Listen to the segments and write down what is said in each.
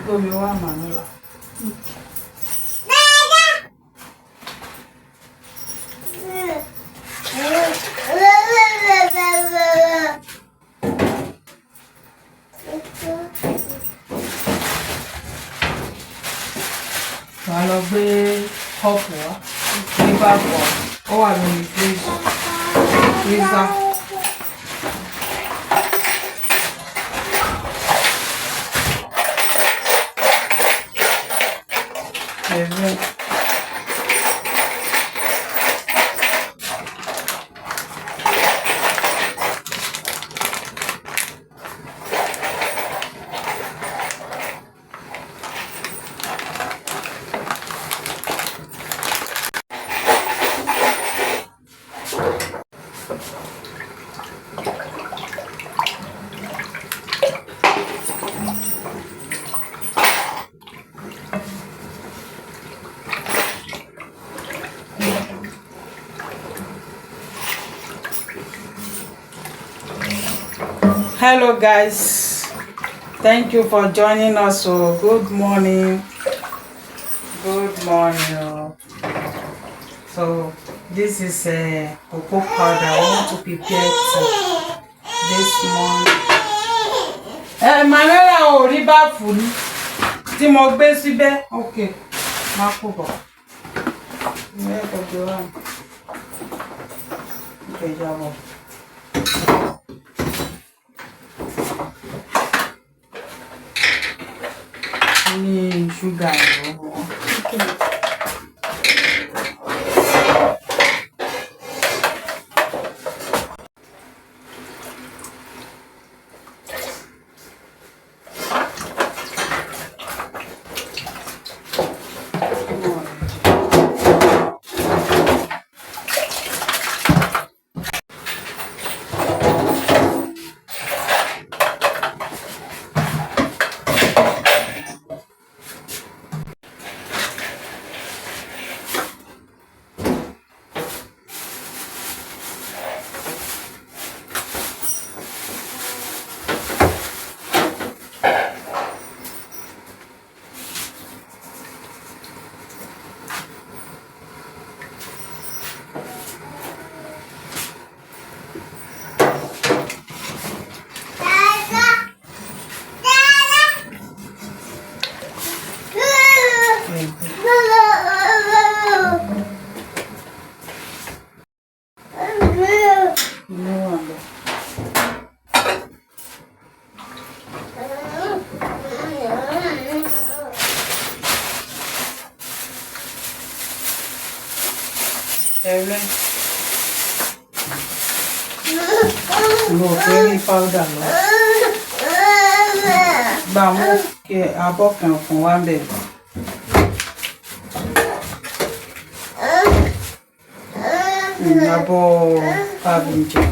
go me one manula. Wàá lọ gbé kọ́ọ̀pù wá ní bàbọ̀ ó wà lórí freezer. Hello guys, thank you for joining us. So good morning. So this is a cocoa powder I want to prepare for this morning. Manuela ò rí báfù ni tí mo gbé síbẹ̀. Okay, má kú bọ̀. Okay, jábọ̀. Ní ṣúgà ìrọ̀wọ́. No, very powder lọ. Gba mú kí abọ́ kan fún wa bẹ̀. Abọ́ pàbíjẹ.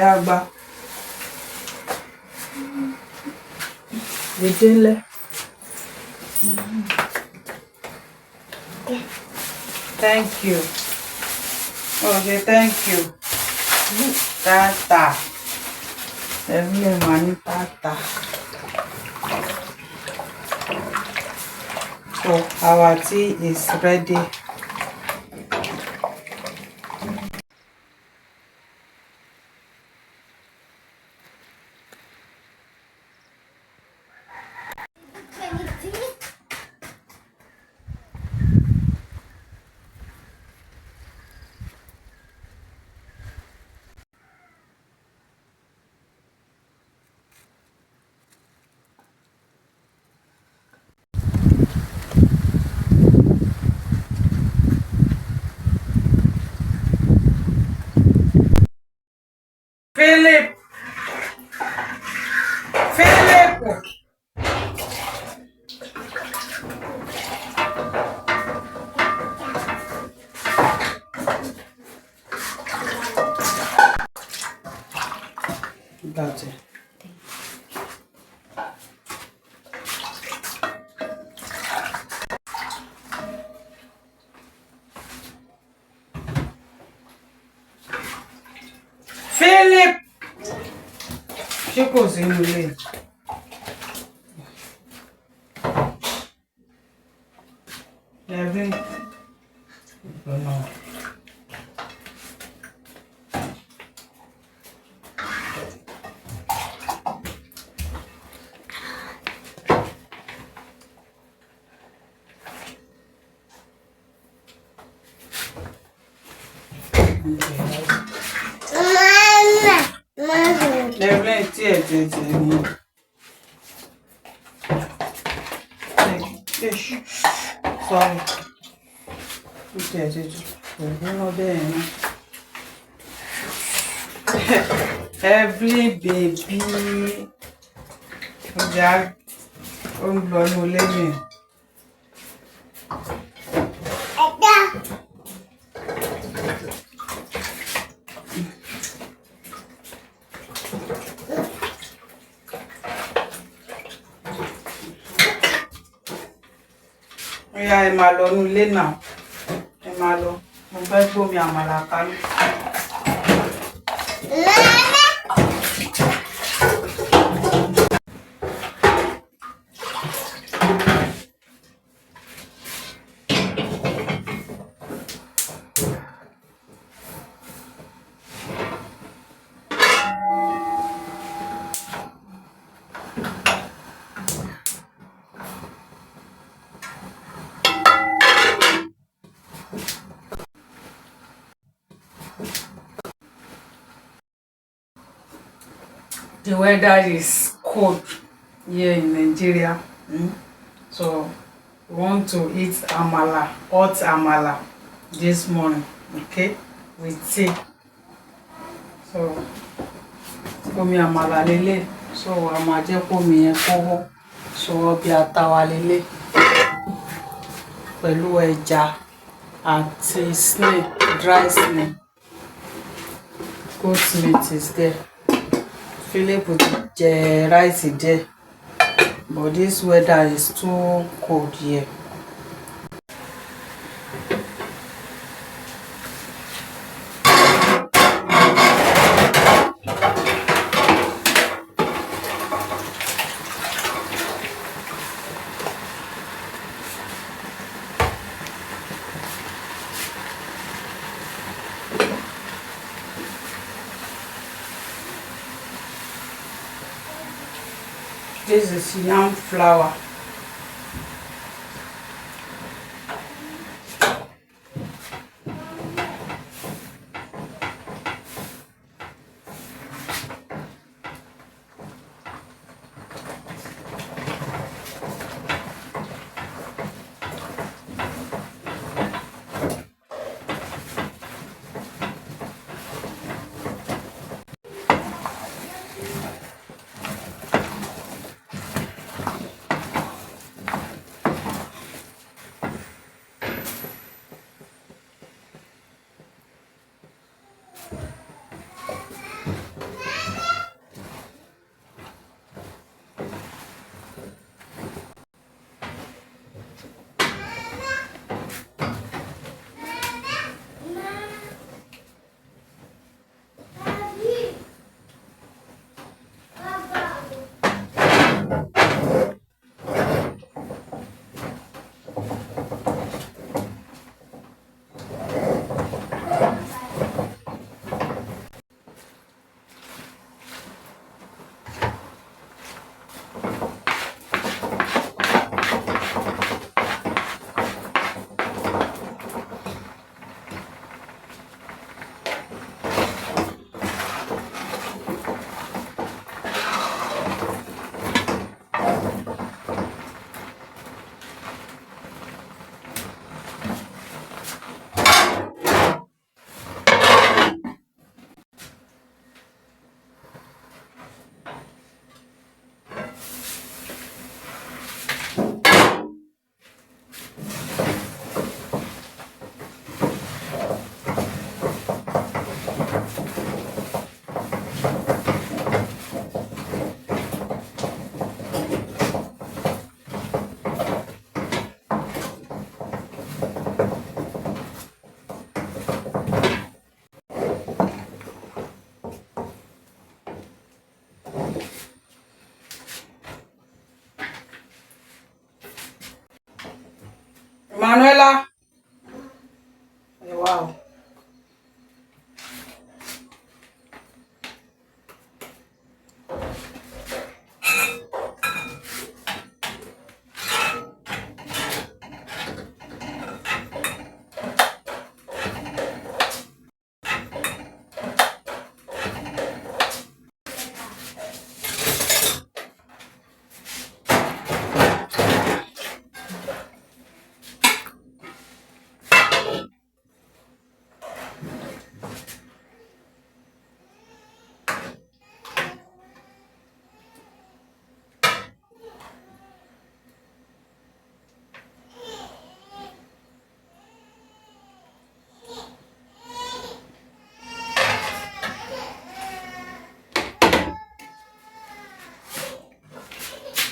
Agba. Thank you. Okay, thank you. Tata. Every money, tata. So our tea is ready. Philip. That's it. Philip ṣé kò sí inú ilé? Ẹ̀rín ìgbóná. Ẹ̀rín tí ẹ̀jẹ̀ ni. Sorry. Okay, every baby ọjà ó ń lọ ní olé mi. Oya ẹ máa lọ ní ilé náà. Ẹ máa lọ. Mo fẹ́ gbómi àmàlà kaná. The weather is cold here in Nigeria. So we want to eat amala, hot amala this morning, okay, with tea. So omi àmàlà lélẹ̀, so a máa jẹ́ kó omi yẹn kó hó. So ọbẹ̀ ata wa lélẹ̀ pẹ̀lú ẹja àti snail, dry snail. Goat meat is there. Philip ti jẹ rice there, but this weather is too cold here. This is yam flour.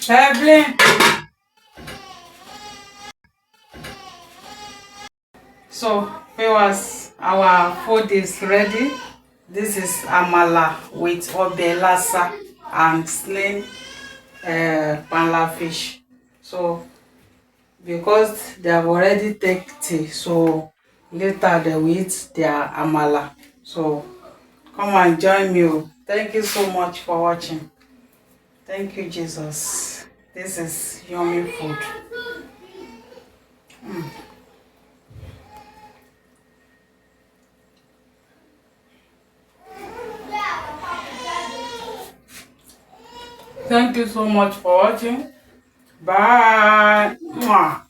Evelyn. So viewers, our food is ready. This is amala with obe lasa and slain panla fish. So because they have already take tea, so later they will eat their amala. So come and join me. Oh. Thank you so much for watching. Thank you, Jesus. This is yummy food. Thank you so much for watching. Bye. Mwah.